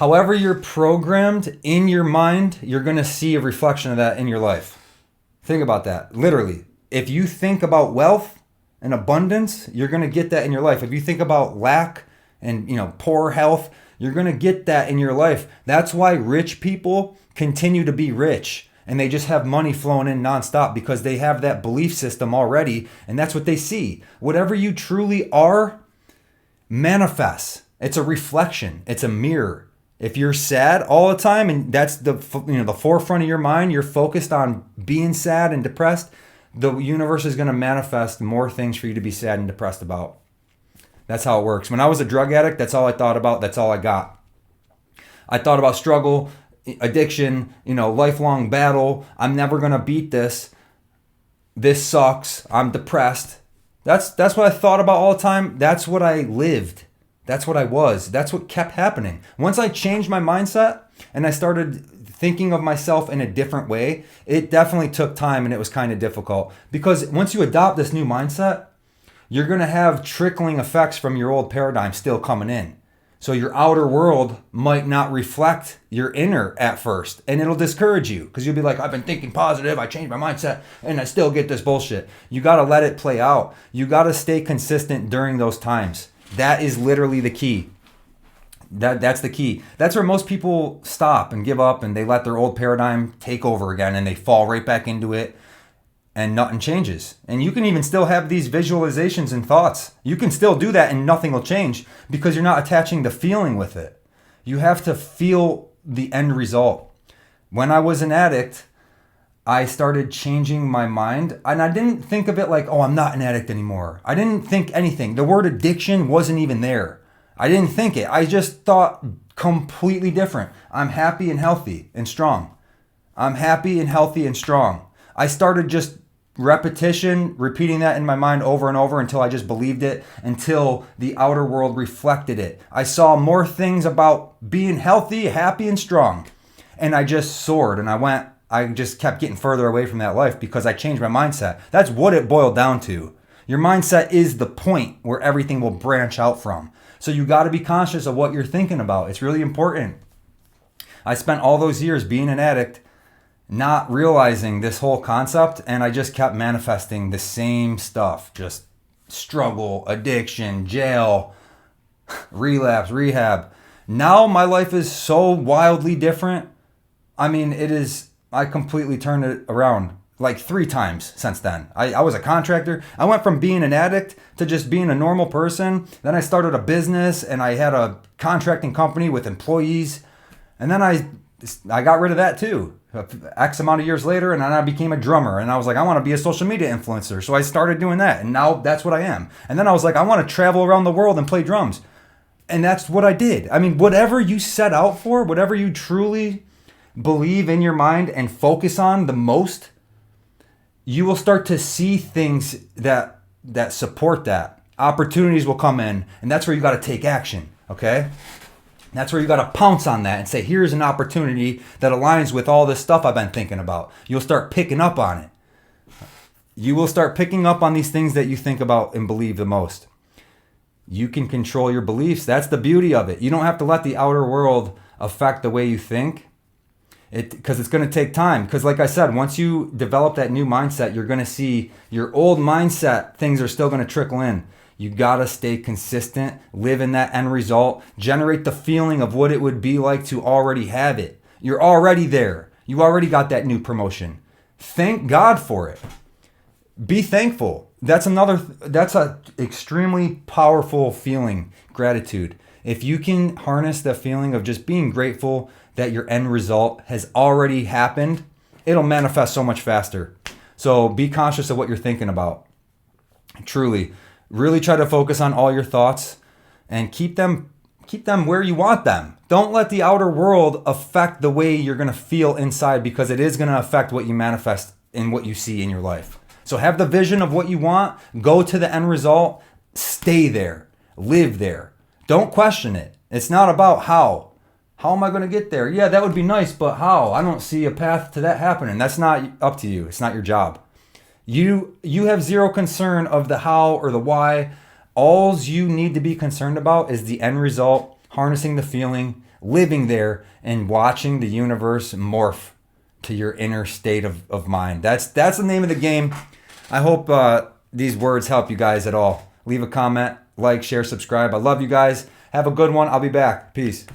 However you're programmed in your mind, you're going to see a reflection of that in your life. Think about that. Literally, if you think about wealth and abundance, you're going to get that in your life. If you think about lack and, poor health, you're going to get that in your life. That's why rich people continue to be rich and they just have money flowing in nonstop, because they have that belief system already, and that's what they see. Whatever you truly are manifests. It's a reflection. It's a mirror. If you're sad all the time and that's the forefront of your mind, you're focused on being sad and depressed, the universe is going to manifest more things for you to be sad and depressed about. That's how it works. When I was a drug addict, that's all I thought about. That's all I got. I thought about struggle, addiction, lifelong battle. I'm never going to beat this. This sucks. I'm depressed. That's what I thought about all the time. That's what I lived. That's what I was. That's what kept happening. Once I changed my mindset and I started thinking of myself in a different way, it definitely took time and it was kind of difficult, because once you adopt this new mindset, you're going to have trickling effects from your old paradigm still coming in. So your outer world might not reflect your inner at first, and it'll discourage you because you'll be like, I've been thinking positive, I changed my mindset, and I still get this bullshit. You got to let it play out. You got to stay consistent during those times. That is literally the key. That's the key. That's where most people stop and give up, and they let their old paradigm take over again, and they fall right back into it, and nothing changes. And you can even still have these visualizations and thoughts. You can still do that and nothing will change, because you're not attaching the feeling with it. You have to feel the end result. When I was an addict, I started changing my mind, and I didn't think of it like, oh, I'm not an addict anymore. I didn't think anything. The word addiction wasn't even there. I didn't think it. I just thought completely different. I'm happy and healthy and strong. I'm happy and healthy and strong. I started just repeating that in my mind over and over until I just believed it, until the outer world reflected it. I saw more things about being healthy, happy, and strong. And I just soared, and I just kept getting further away from that life because I changed my mindset. That's what it boiled down to. Your mindset is the point where everything will branch out from. So you got to be conscious of what you're thinking about. It's really important. I spent all those years being an addict, not realizing this whole concept, and I just kept manifesting the same stuff. Just struggle, addiction, jail, relapse, rehab. Now my life is so wildly different. I mean, I completely turned it around like 3 times since then. I was a contractor. I went from being an addict to just being a normal person. Then I started a business, and I had a contracting company with employees. And then I got rid of that too. X amount of years later, and then I became a drummer, and I was like, I want to be a social media influencer. So I started doing that, and now that's what I am. And then I was like, I want to travel around the world and play drums. And that's what I did. I mean, whatever you set out for, whatever you truly believe in your mind and focus on the most, you will start to see things that support that. Opportunities will come in, and that's where you got to take action, okay? That's where you got to pounce on that and say, here's an opportunity that aligns with all this stuff I've been thinking about. You'll start picking up on it. You will start picking up on these things that you think about and believe the most. You can control your beliefs. That's the beauty of it. You don't have to let the outer world affect the way you think, because it's going to take time. Because like I said, once you develop that new mindset, you're going to see your old mindset, things are still going to trickle in. You got to stay consistent, live in that end result, generate the feeling of what it would be like to already have it. You're already there. You already got that new promotion. Thank God for it. Be thankful. That's a extremely powerful feeling, gratitude. If you can harness the feeling of just being grateful that your end result has already happened, it'll manifest so much faster. So be conscious of what you're thinking about. Truly. Really try to focus on all your thoughts and keep them where you want them. Don't let the outer world affect the way you're going to feel inside, because it is going to affect what you manifest and what you see in your life. So have the vision of what you want, go to the end result, stay there, live there. Don't question it. It's not about how. How am I going to get there? Yeah, that would be nice, but how? I don't see a path to that happening. That's not up to you. It's not your job. You have zero concern of the how or the why. All you need to be concerned about is the end result, harnessing the feeling, living there and watching the universe morph to your inner state of mind. That's the name of the game. I hope these words help you guys at all. Leave a comment, like, share, subscribe. I love you guys. Have a good one. I'll be back. Peace.